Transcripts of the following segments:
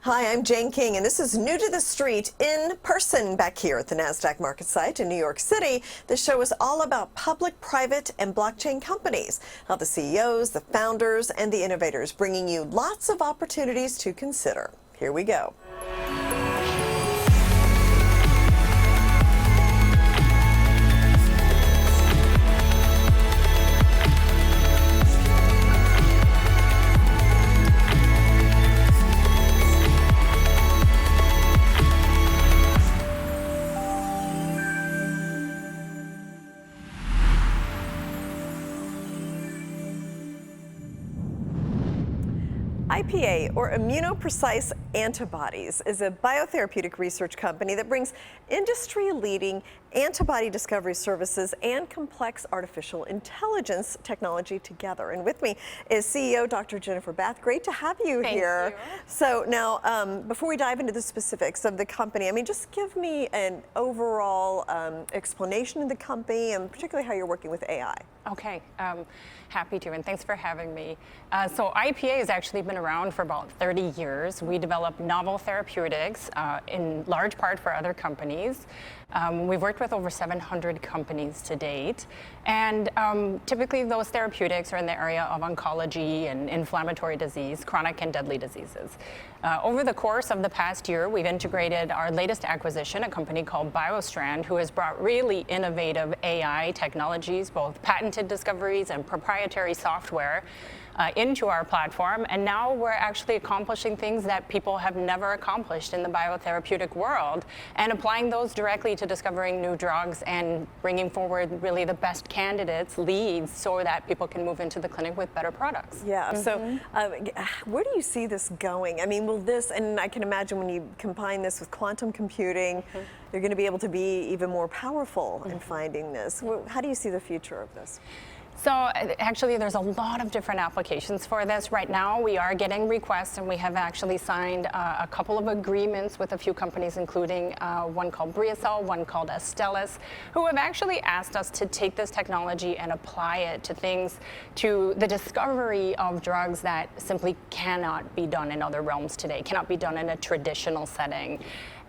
Hi, I'm Jane King, and this is New to the Street in person back here at the NASDAQ market site in New York City. This show is all about public, private, and blockchain companies, how the CEOs, the founders, and the innovators bringing you lots of opportunities to consider. Here we go. IPA, or ImmunoPrecise Antibodies, is a biotherapeutic research company that brings industry-leading antibody discovery services and complex artificial intelligence technology together. And with me is CEO Dr. Jennifer Bath. Great to have you here. Thank you. So now, before we dive into the specifics of the company, I mean, just give me an overall explanation of the company and particularly how you're working with AI. Okay, happy to, and thanks for having me. So IPA has actually been around for about 30 years. We develop novel therapeutics in large part for other companies. We've worked with over 700 companies to date, and typically those therapeutics are in the area of oncology and inflammatory disease, chronic and deadly diseases. Over the course of the past year, we've integrated our latest acquisition, a company called BioStrand, who has brought really innovative AI technologies, both patented discoveries and proprietary software, into our platform, and now we're actually accomplishing things that people have never accomplished in the biotherapeutic world, and applying those directly to discovering new drugs and bringing forward really the best candidates, leads, so that people can move into the clinic with better products. Yeah, so where do you see this going? I mean, will this, and I can imagine when you combine this with quantum computing, you're going to be able to be even more powerful in finding this. How do you see the future of this? So actually, there's a lot of different applications for this. Right now, we are getting requests, and we have actually signed a couple of agreements with a few companies, including one called Briacell, one called Astellas, who have actually asked us to take this technology and apply it to things, to the discovery of drugs that simply cannot be done in other realms today, cannot be done in a traditional setting.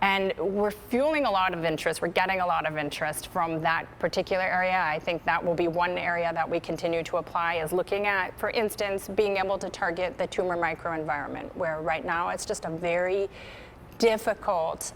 And we're fueling a lot of interest. We're getting a lot of interest from that particular area. I think that will be one area that we continue to apply, is looking at, for instance, being able to target the tumor microenvironment, where right now it's just a very difficult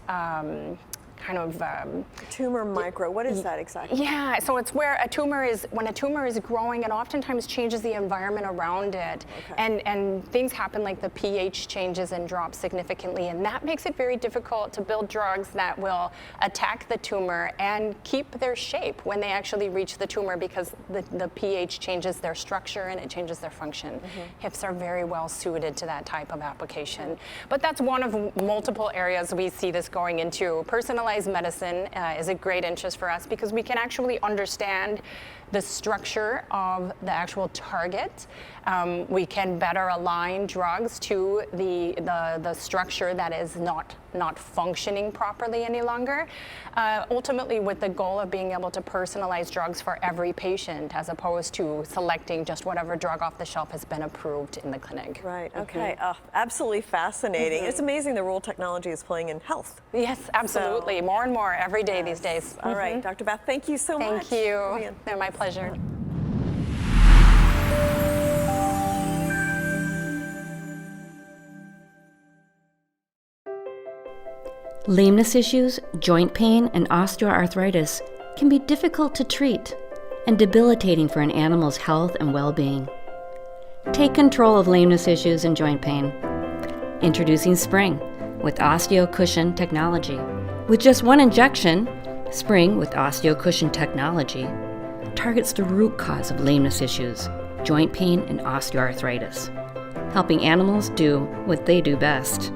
tumor micro, what is that exactly? Yeah, so it's where a tumor is, when a tumor is growing, it oftentimes changes the environment around it. Okay. And things happen like the pH changes and drops significantly, and that makes it very difficult to build drugs that will attack the tumor and keep their shape when they actually reach the tumor, because the pH changes their structure and it changes their function. HIFs are very well suited to that type of application. But that's one of multiple areas we see this going into. Personalized medicine is a great interest for us, because we can actually understand the structure of the actual target. We can better align drugs to the structure that is not functioning properly any longer, ultimately with the goal of being able to personalize drugs for every patient, as opposed to selecting just whatever drug off the shelf has been approved in the clinic. Right, okay. Oh, absolutely fascinating. It's amazing the role technology is playing in health. Yes, absolutely. So, more and more every day these days. All right, Dr. Bath, thank you so much. Thank you. They're my pleasure. Lameness issues, joint pain, and osteoarthritis can be difficult to treat and debilitating for an animal's health and well-being. Take control of lameness issues and joint pain. Introducing Spring with OsteoCushion technology. With just one injection, Spring with OsteoCushion technology targets the root cause of lameness issues, joint pain, and osteoarthritis, helping animals do what they do best.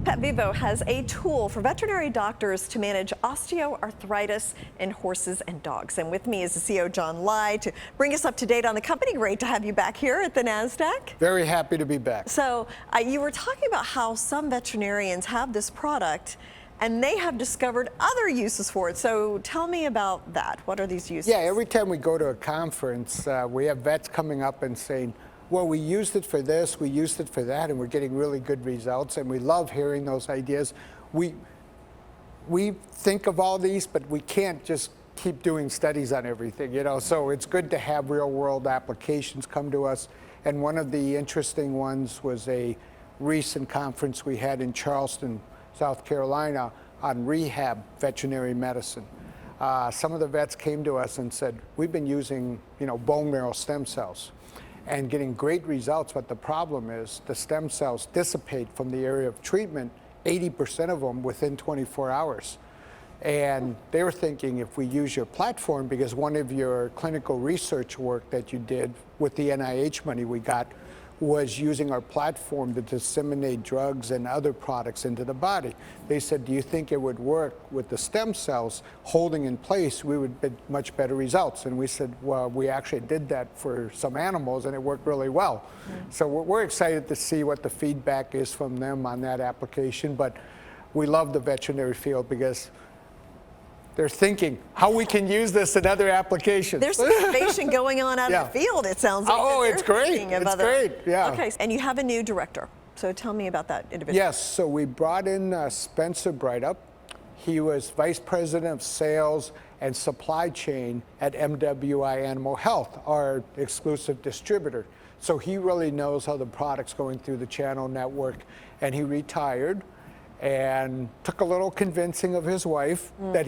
PetVivo has a tool for veterinary doctors to manage osteoarthritis in horses and dogs. And with me is the CEO, John Ghiai, to bring us up to date on the company. Great to have you back here at the NASDAQ. Very happy to be back. So you were talking about how some veterinarians have this product and they have discovered other uses for it. So tell me about that. What are these uses? Yeah, every time we go to a conference, we have vets coming up and saying, well, we used it for this, we used it for that, and we're getting really good results, and we love hearing those ideas. We think of all these, but we can't just keep doing studies on everything, you know, so it's good to have real-world applications come to us. And one of the interesting ones was a recent conference we had in Charleston, South Carolina, on rehab veterinary medicine. Some of the vets came to us and said, we've been using, you know, bone marrow stem cells and getting great results, but the problem is the stem cells dissipate from the area of treatment, 80% of them within 24 hours. And they were thinking, if we use your platform, because one of your clinical research work that you did with the NIH money we got was using our platform to disseminate drugs and other products into the body. They said, do you think it would work with the stem cells holding in place? We would get much better results. And we said, well, we actually did that for some animals and it worked really well. So we're excited to see what the feedback is from them on that application. But we love the veterinary field because they're thinking how we can use this in other applications. There's some innovation going on out in the field, it sounds like. Oh, it's great. It's great, yeah. Okay, and you have a new director. So tell me about that individual. Yes, so we brought in Spencer Breithaupt. He was Vice President of Sales and Supply Chain at MWI Animal Health, our exclusive distributor. So he really knows how the product's going through the channel network. And he retired and took a little convincing of his wife that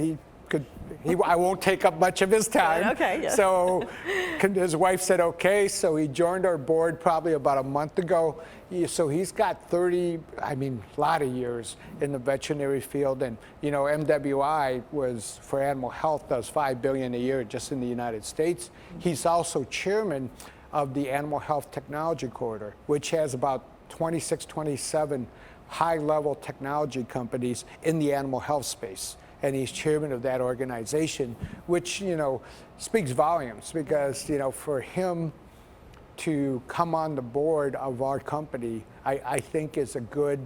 I won't take up much of his time. Okay, yeah. So his wife said, okay, so he joined our board probably about a month ago. So he's got a lot of years in the veterinary field. And, you know, MWI was, for animal health, does $5 billion a year just in the United States. He's also chairman of the Animal Health Technology Corridor, which has about 26, 27 high-level technology companies in the animal health space. And he's chairman of that organization, which, you know, speaks volumes because, you know, for him to come on the board of our company, I think is a good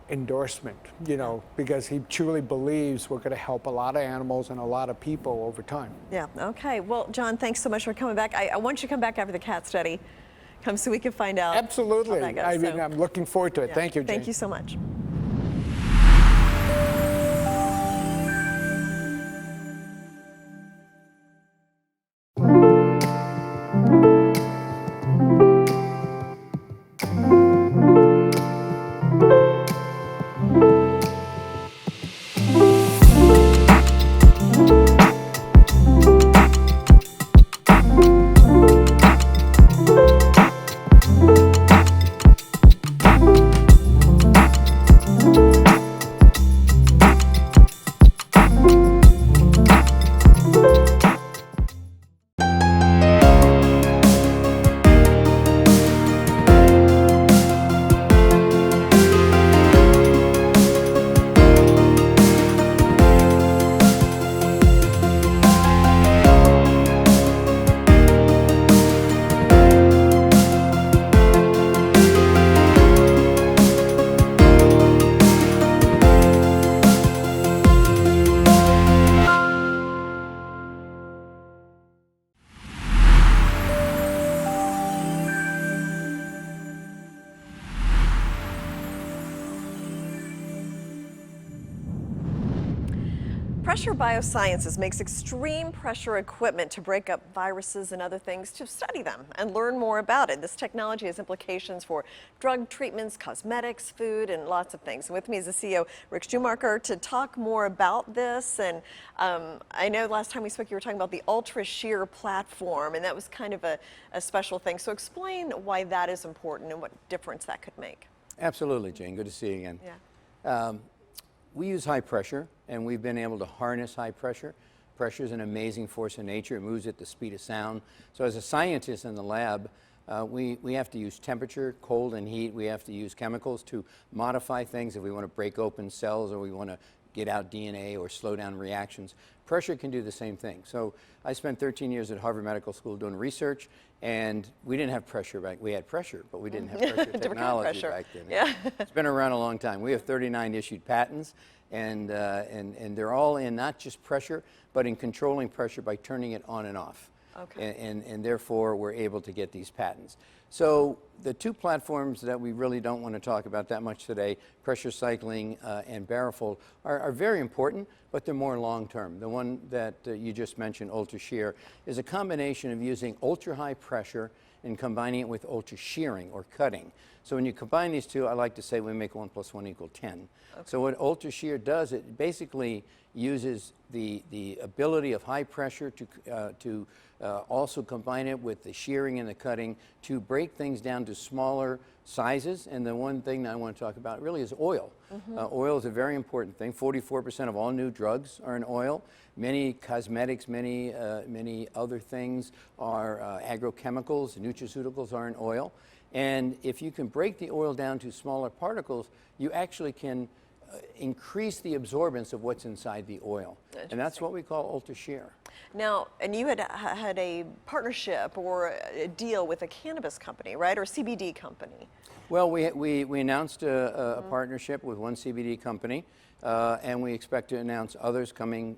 endorsement, you know, because he truly believes we're going to help a lot of animals and a lot of people over time. Yeah, okay. Well, John, thanks so much for coming back. I want you to come back after the cat study. Come so we can find out. Absolutely. How that goes. I'm looking forward to it. Yeah. Thank you, Jane. Thank you so much. Pressure Biosciences makes extreme pressure equipment to break up viruses and other things to study them and learn more about it. This technology has implications for drug treatments, cosmetics, food, and lots of things. And with me is the CEO, Rick Schumacher, to talk more about this. And I know last time we spoke, you were talking about the Ultra Shear platform, and that was kind of a special thing. So explain why that is important and what difference that could make. Absolutely, Jane. Good to see you again. Yeah. We use high pressure, and we've been able to harness high pressure. Pressure is an amazing force in nature. It moves at the speed of sound. So as a scientist in the lab, we have to use temperature, cold and heat. We have to use chemicals to modify things if we want to break open cells or we want to get out DNA or slow down reactions. Pressure can do the same thing. So I spent 13 years at Harvard Medical School doing research, and we didn't have pressure back. We had pressure, but we didn't have pressure technology back then. Yeah. It's been around a long time. We have 39 issued patents, And they're all in not just pressure, but in controlling pressure by turning it on and off. Okay. And therefore, we're able to get these patents. So the two platforms that we really don't want to talk about that much today, pressure cycling and Barofold, are very important, but they're more long-term. The one that you just mentioned, ultra shear, is a combination of using ultra-high pressure and combining it with ultra shearing or cutting. So when you combine these two, I like to say we make 1 + 1 = 10. Okay. So what ultra shear does, it basically uses the ability of high pressure to also combine it with the shearing and the cutting to break things down to smaller sizes. And the one thing that I want to talk about really is oil. Oil is a very important thing. 44% of all new drugs are in oil. Many cosmetics, many other things are agrochemicals, nutraceuticals are in oil. And if you can break the oil down to smaller particles, you actually can increase the absorbance of what's inside the oil. And that's what we call ultra shear. Now, and you had a partnership or a deal with a cannabis company, right, or CBD company? Well, we announced a partnership with one CBD company, and we expect to announce others coming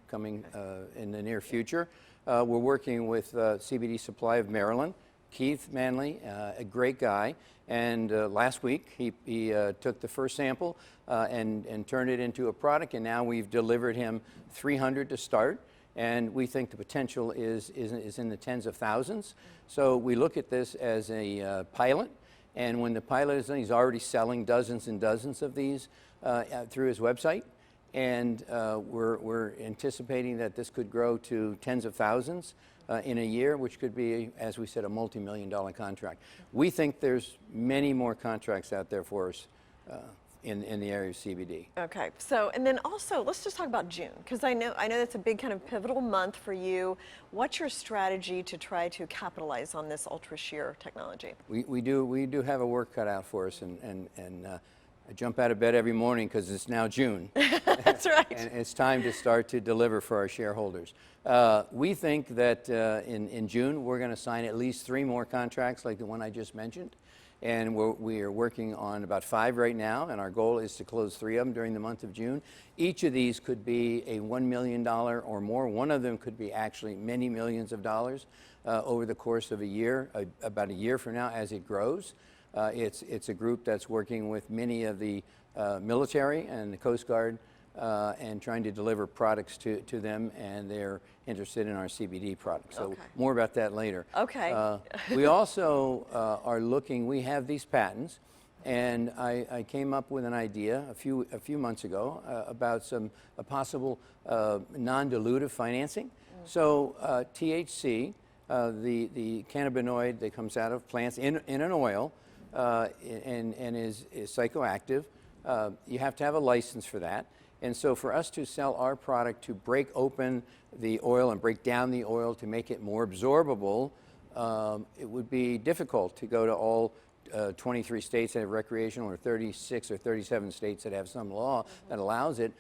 in the near future. We're working with CBD Supply of Maryland, Keith Manley, a great guy. And last week, he took the first sample and turned it into a product, and now we've delivered him 300 to start. And we think the potential is in the tens of thousands. So we look at this as a pilot. And when the pilot is done, he's already selling dozens and dozens of these through his website. And we're anticipating that this could grow to tens of thousands in a year, which could be, as we said, a multi-million-dollar contract. We think there's many more contracts out there for us in the area of CBD. Okay, so, and then also, let's just talk about June, because I know that's a big kind of pivotal month for you. What's your strategy to try to capitalize on this ultra shear technology? We do have a work cut out for us, and I jump out of bed every morning because it's now June. That's right. And it's time to start to deliver for our shareholders. We think that in June, we're going to sign at least 3 more contracts like the one I just mentioned. And we are working on about 5 right now, and our goal is to close 3 of them during the month of June. Each of these could be a $1 million or more. One of them could be actually many millions of dollars over the course of a year, about a year from now as it grows. It's a group that's working with many of the military and the Coast Guard and trying to deliver products to them, and they're interested in our CBD products. So okay. More about that later. Okay. We also are looking, we have these patents, and I came up with an idea a few months ago about a possible non-dilutive financing. So THC, the cannabinoid that comes out of plants in an oil and is psychoactive, you have to have a license for that. And so for us to sell our product to break open the oil and break down the oil to make it more absorbable, it would be difficult to go to all 23 states that have recreational, or 36 or 37 states that have some law that allows it.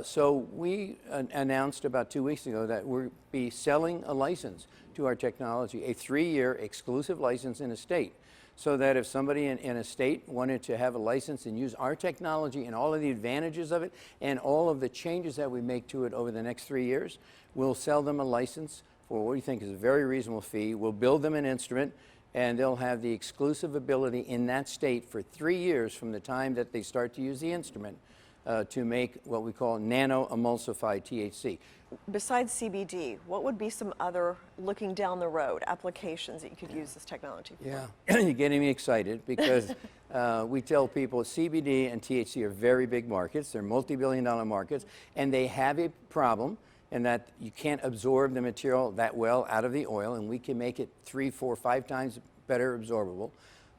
So we announced about 2 weeks ago that we'll be selling a license to our technology, a 3-year exclusive license in a state. So that if somebody in a state wanted to have a license and use our technology and all of the advantages of it and all of the changes that we make to it over the next 3 years, we'll sell them a license for what we think is a very reasonable fee. We'll build them an instrument, and they'll have the exclusive ability in that state for 3 years from the time that they start to use the instrument to make what we call nano-emulsified THC. Besides CBD, what would be some other, looking down the road, applications that you could use this technology for? Yeah, you're getting me excited because we tell people CBD and THC are very big markets. They're multi-billion-dollar markets, and they have a problem in that you can't absorb the material that well out of the oil, and we can make it 3, 4, 5 times better absorbable.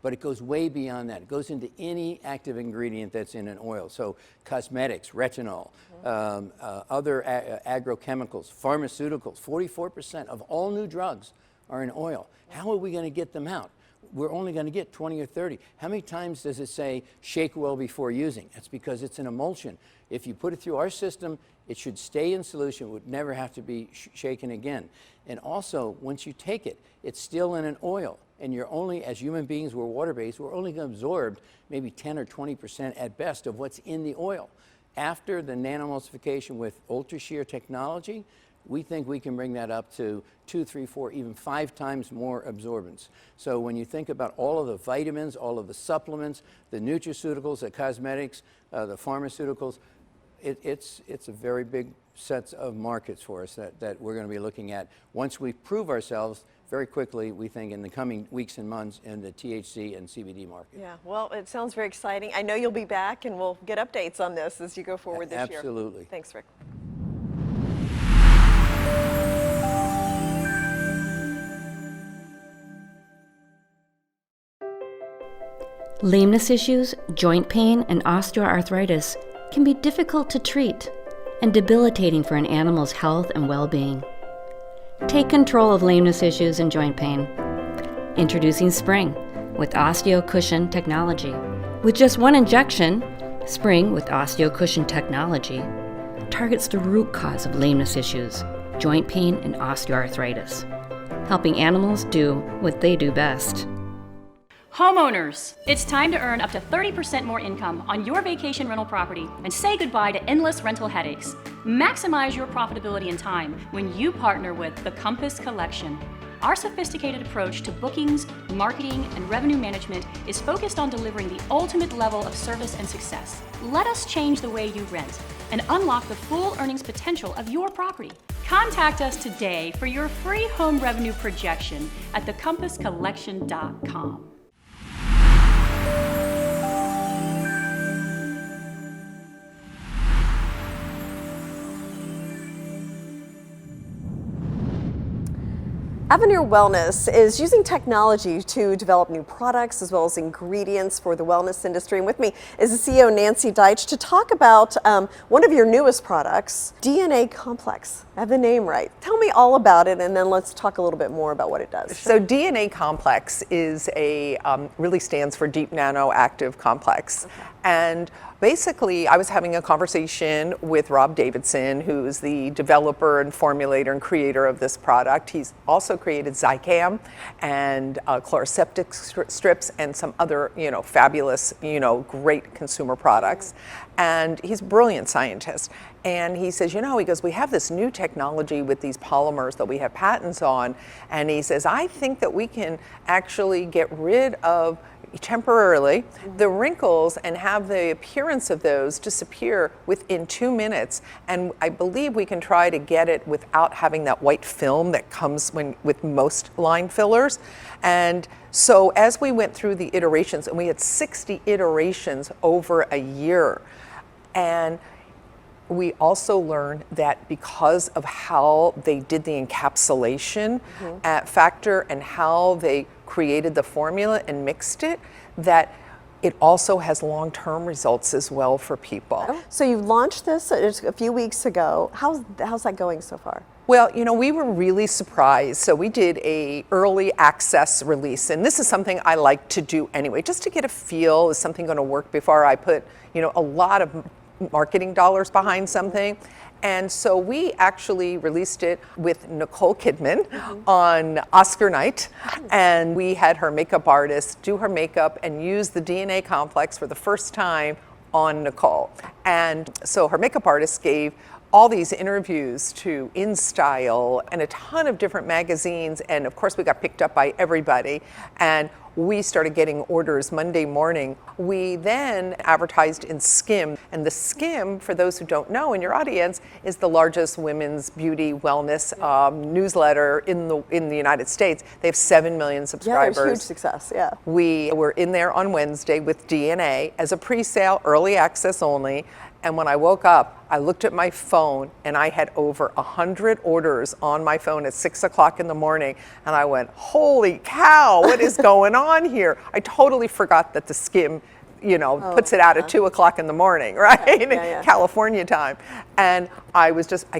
But it goes way beyond that. It goes into any active ingredient that's in an oil. So cosmetics, retinol, other agrochemicals, pharmaceuticals. 44% of all new drugs are in oil. How are we going to get them out? We're only going to get 20 or 30. How many times does it say shake well before using? That's because it's an emulsion. If you put it through our system, it should stay in solution. It would never have to be shaken again. And also, once you take it, it's still in an oil. And you're only, as human beings, we're water-based, we're only going to absorb maybe 10 or 20% at best of what's in the oil. After the nanoemulsification with ultra-shear technology, we think we can bring that up to 2, 3, 4, even 5 times more absorbance. So when you think about all of the vitamins, all of the supplements, the nutraceuticals, the cosmetics, the pharmaceuticals, it's a very big set of markets for us that we're going to be looking at once we prove ourselves very quickly, we think, in the coming weeks and months in the THC and CBD market. Yeah, well, it sounds very exciting. I know you'll be back, and we'll get updates on this as you go forward this year. Absolutely. Thanks, Rick. Lameness issues, joint pain, and osteoarthritis can be difficult to treat and debilitating for an animal's health and well-being. Take control of lameness issues and joint pain. Introducing Spring with OsteoCushion technology. With just one injection, Spring with OsteoCushion technology targets the root cause of lameness issues, joint pain, and osteoarthritis, helping animals do what they do best. Homeowners, it's time to earn up to 30% more income on your vacation rental property and say goodbye to endless rental headaches. Maximize your profitability and time when you partner with the Compass Collection. Our sophisticated approach to bookings, marketing, and revenue management is focused on delivering the ultimate level of service and success. Let us change the way you rent and unlock the full earnings potential of your property. Contact us today for your free home revenue projection at thecompasscollection.com. Avenir Wellness is using technology to develop new products as well as ingredients for the wellness industry. And with me is the CEO, Nancy Duitch, to talk about one of your newest products, DNA Complex. I have the name right. Tell me all about it, and then let's talk a little bit more about what it does. So DNA Complex is really stands for Deep Nano Active Complex. Okay. And basically, I was having a conversation with Rob Davidson, who's the developer and formulator and creator of this product. He's also created Zicam and chloroseptic strips and some other, fabulous, great consumer products. And he's a brilliant scientist. And he says, he goes, we have this new technology with these polymers that we have patents on. And he says, I think that we can actually get rid of temporarily the wrinkles and have the appearance of those disappear within 2 minutes. And I believe we can try to get it without having that white film that comes with most line fillers. And so as we went through the iterations, and we had 60 iterations over a year, and we also learned that because of how they did the encapsulation factor and how they created the formula and mixed it, that it also has long-term results as well for people. So you launched this a few weeks ago. How's that going so far? Well, we were really surprised. So we did a early access release, and this is something I like to do anyway, just to get a feel, is something going to work before I put, a lot of marketing dollars behind something. And so we actually released it with Nicole Kidman on Oscar night. And we had her makeup artist do her makeup and use the DNA Complex for the first time on Nicole. And so her makeup artist gave all these interviews to InStyle and a ton of different magazines. And of course, we got picked up by everybody. And we started getting orders Monday morning. We then advertised in SKIM. And the SKIM, for those who don't know in your audience, is the largest women's beauty wellness newsletter in the United States. They have 7 million subscribers. Yeah, it was huge success, yeah. We were in there on Wednesday with DNA as a pre-sale, early access only. And when I woke up, I looked at my phone and I had over 100 orders on my phone at 6 o'clock in the morning. And I went, holy cow, what is going on here? I totally forgot that the SKIM, puts it out at 2 o'clock in the morning, right? Yeah. California time. And I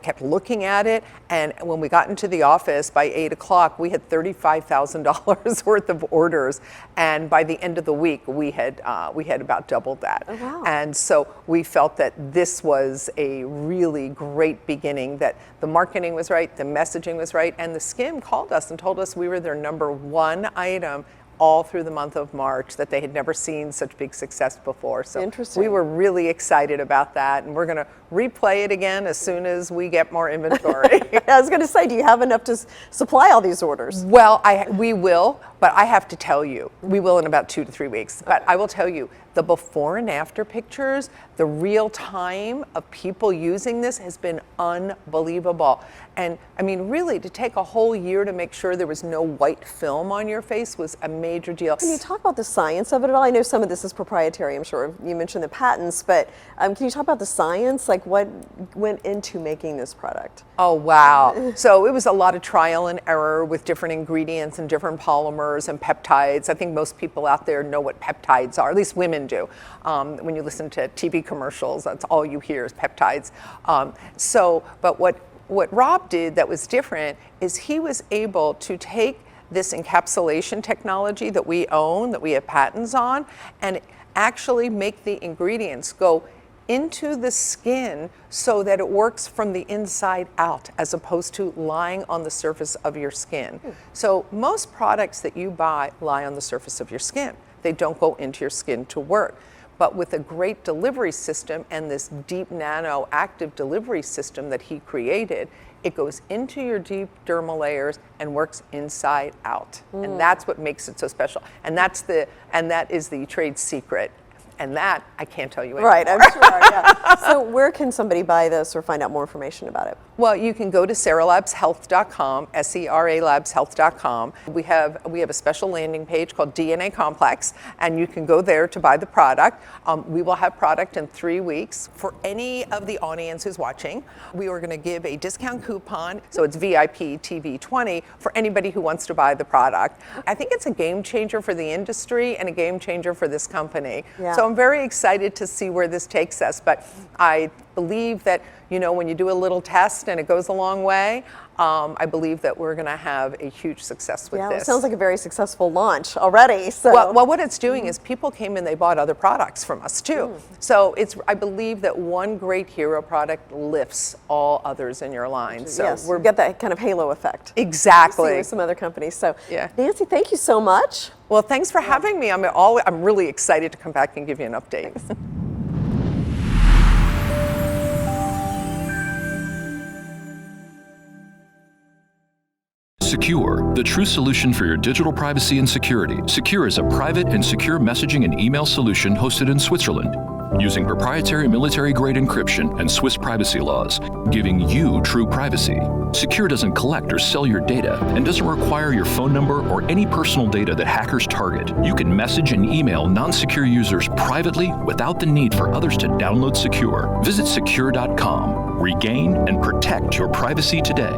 kept looking at it. And when we got into the office by 8 o'clock, we had $35,000 worth of orders. And by the end of the week, we had about doubled that. Oh, wow. And so we felt that this was a really great beginning, that the marketing was right, the messaging was right, and the SKIM called us and told us we were their #1 item all through the month of March that they had never seen such big success before. So Interesting. we were really excited about that, and we're going to replay it again as soon as we get more inventory. I was going to say, do you have enough to supply all these orders? Well, we will, but I have to tell you, we will in about 2 to 3 weeks. But I will tell you, the before and after pictures, the real time of people using this has been unbelievable. And I mean, really, to take a whole year to make sure there was no white film on your face was a major deal. Can you talk about the science of it all? I know some of this is proprietary, I'm sure. You mentioned the patents, but can you talk about the science? Like what went into making this product? Oh, wow. So it was a lot of trial and error with different ingredients and different polymers and peptides. I think most people out there know what peptides are, at least women do. When you listen to TV commercials, that's all you hear is peptides. But what Rob did that was different is he was able to take this encapsulation technology that we own, that we have patents on, and actually make the ingredients go into the skin so that it works from the inside out as opposed to lying on the surface of your skin. So most products that you buy lie on the surface of your skin. They don't go into your skin to work. But with a great delivery system and this deep nano active delivery system that he created, it goes into your deep dermal layers and works inside out. And that's what makes it so special. And that is the trade secret. And that I can't tell you anymore. Right, I'm sure, yeah. So where can somebody buy this or find out more information about it? Well, you can go to seralabshealth.com, seralabshealth.com. We have a special landing page called DNA Complex, and you can go there to buy the product. We will have product in 3 weeks. For any of the audience who's watching, we are going to give a discount coupon, so it's VIP TV20 for anybody who wants to buy the product. I think it's a game changer for the industry and a game changer for this company. Yeah. So I'm very excited to see where this takes us, but I believe that, you know, when you do a little test and it goes a long way, I believe that we're going to have a huge success with Yeah, this. it sounds like a very successful launch already. So. Well, what it's doing is people came in, they bought other products from us too. So I believe that one great hero product lifts all others in your line. So yes, we get that kind of halo effect. Exactly. We see with some other companies. So yeah. Nancy, thank you so much. Well, thanks for having me. I'm really excited to come back and give you an update. SKUR, the true solution for your digital privacy and security. SKUR is a private and secure messaging and email solution hosted in Switzerland, using proprietary military-grade encryption and Swiss privacy laws, giving you true privacy. SKUR doesn't collect or sell your data and doesn't require your phone number or any personal data that hackers target. You can message and email non-secure users privately without the need for others to download SKUR. Visit SKUR.com. Regain and protect your privacy today.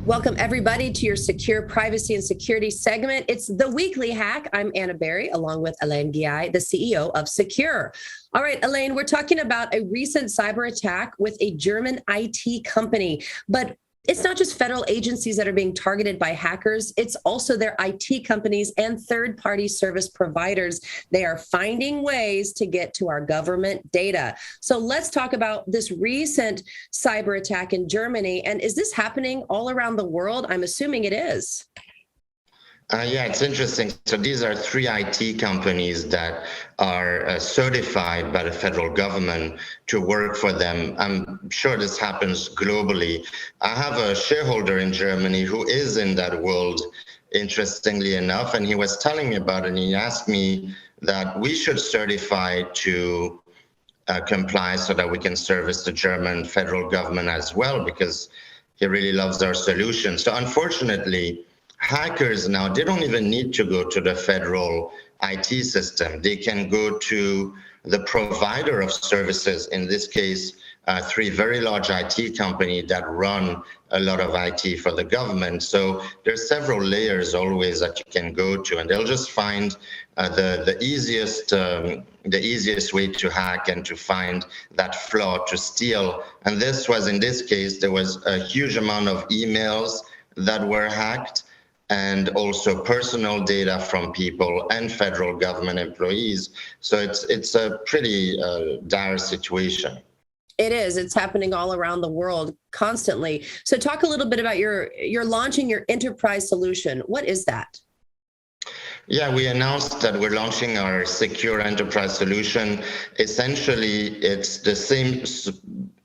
Welcome everybody to your Secure Privacy and Security segment. It's the weekly hack. I'm Anna Berry, along with Alain Ghiai, the CEO of SKUR. All right, Alain, we're talking about a recent cyber attack with a German IT company, but it's not just federal agencies that are being targeted by hackers. It's also their IT companies and third-party service providers. They are finding ways to get to our government data. So let's talk about this recent cyber attack in Germany. And is this happening all around the world? I'm assuming it is. Yeah, it's interesting. So these are 3 IT companies that are certified by the federal government to work for them. I'm sure this happens globally. I have a shareholder in Germany who is in that world, interestingly enough, and he was telling me about it, and he asked me that we should certify to comply so that we can service the German federal government as well, because he really loves our solution. So unfortunately, hackers now, they don't even need to go to the federal IT system. They can go to the provider of services, in this case, 3 very large IT companies that run a lot of IT for the government. So there's several layers always that you can go to, and they'll just find the easiest way to hack and to find that flaw to steal. And this was, in this case, there was a huge amount of emails that were hacked, and also personal data from people and federal government employees. So it's a pretty dire situation. It is. It's happening all around the world constantly. So talk a little bit about you're launching your enterprise solution. What is that? Yeah, we announced that we're launching our secure enterprise solution. Essentially, it's the same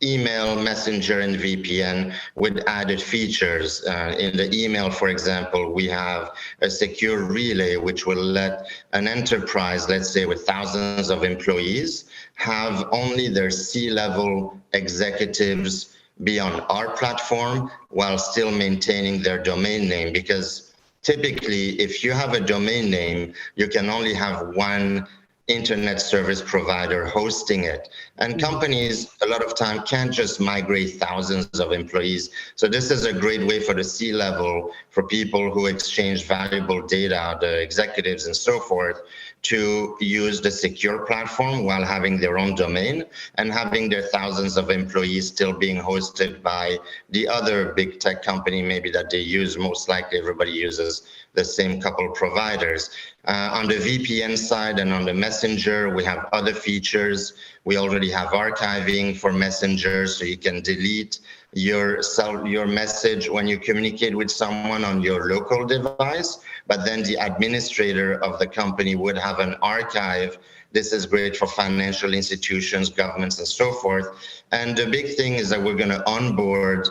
email, messenger, and VPN with added features. In the email, for example, we have a secure relay, which will let an enterprise, let's say with thousands of employees, have only their C-level executives be on our platform while still maintaining their domain name. Because typically, if you have a domain name, you can only have one internet service provider hosting it. And companies, a lot of time, can't just migrate thousands of employees. So this is a great way for the C-level, for people who exchange valuable data, the executives and so forth, to use the secure platform while having their own domain and having their thousands of employees still being hosted by the other big tech company maybe that they use. Most likely everybody uses the same couple providers. On the VPN side and on the Messenger, we have other features. We already have archiving for Messenger, so you can delete your message when you communicate with someone on your local device, but then the administrator of the company would have an archive. This is great for financial institutions, governments, and so forth. And the big thing is that we're going to onboard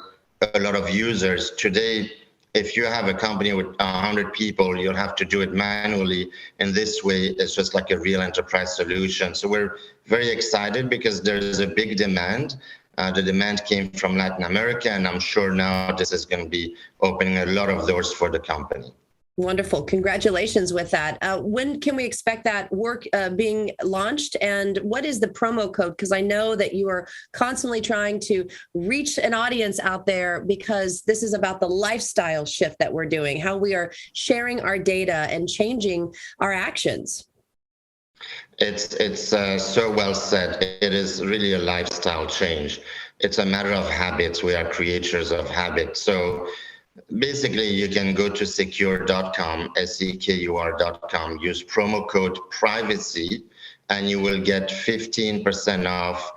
a lot of users. Today, if you have a company with 100 people, you'll have to do it manually. In this way, it's just like a real enterprise solution. So we're very excited because there's a big demand. The demand came from Latin America, and I'm sure now this is going to be opening a lot of doors for the company. Wonderful. Congratulations with that. When can we expect that work being launched? And what is the promo code? Because I know that you are constantly trying to reach an audience out there, because this is about the lifestyle shift that we're doing, how we are sharing our data and changing our actions. It's so well said. It is really a lifestyle change. It's a matter of habits. We are creatures of habit. So basically, you can go to sekur.com, SEKUR.com, use promo code privacy, and you will get 15% off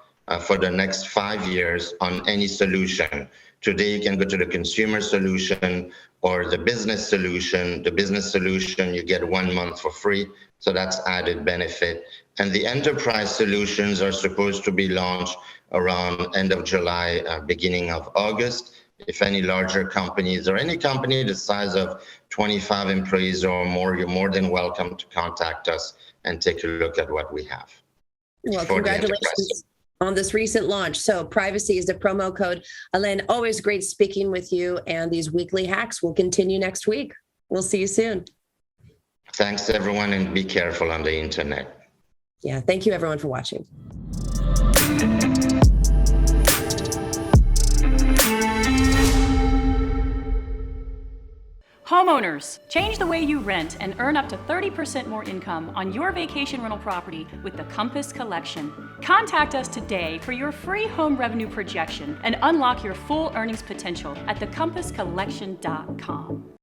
for the next 5 years on any solution. Today, you can go to the consumer solution or the business solution. The business solution, you get 1 month for free. So that's added benefit. And the enterprise solutions are supposed to be launched around end of July, beginning of August. If any larger companies or any company the size of 25 employees or more, you're more than welcome to contact us and take a look at what we have. Well, congratulations on this recent launch. So privacy is the promo code. Alain, always great speaking with you, and these weekly hacks will continue next week. We'll see you soon. Thanks, everyone, and be careful on the internet. Yeah, thank you, everyone, for watching. Homeowners, change the way you rent and earn up to 30% more income on your vacation rental property with the Compass Collection. Contact us today for your free home revenue projection and unlock your full earnings potential at thecompasscollection.com.